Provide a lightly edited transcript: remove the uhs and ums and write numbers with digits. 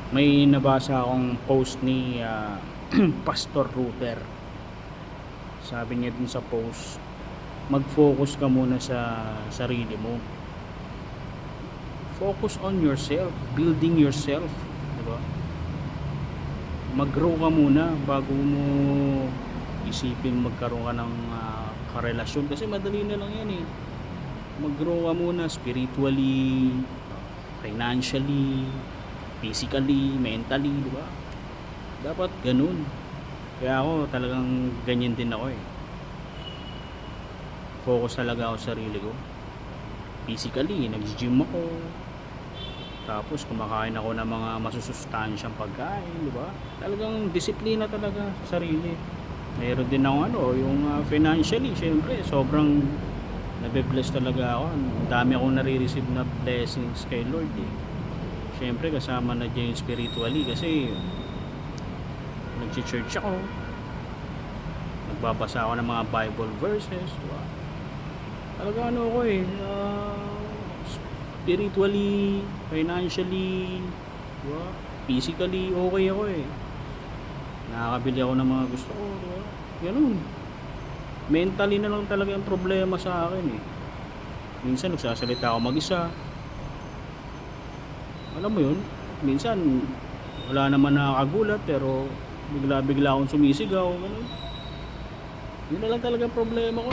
May nabasa akong post ni Pastor Router. Sabi niya dun sa post, mag-focus ka muna sa sarili mo. Focus on yourself, building yourself, di ba? Mag-grow ka muna bago mo isipin magkaroon ka ng karelasyon, kasi madali na lang yan eh. Mag-grow ka muna spiritually, financially, physically, mentally, di ba? Dapat ganun. Kaya ako talagang ganyan din ako eh. Focus talaga ako sa sarili ko. Physically, nag-gym ako. Tapos kumakain ako ng mga masusustansyang pagkain, di ba? Talagang disiplina talaga sa sarili. Meron din ako yung financially, syempre, sobrang nabe-bless talaga ako. Ang dami akong nare-receive na blessings kay Lord eh. Syempre kasama na dyan yung spiritually, kasi nag-church ako, nagbabasa ako ng mga Bible verses, diba? Talaga ako eh, spiritually, financially, diba? Physically okay ako eh. Nakakabili ako ng mga gusto ko, diba? Ganun. Mentally na lang talaga yung problema sa akin eh. Minsan nagsasalita ako mag-isa, alam mo yun, minsan wala naman nakakagulat, pero bigla akong sumisigaw, ganun. Yun na lang talaga problema ko.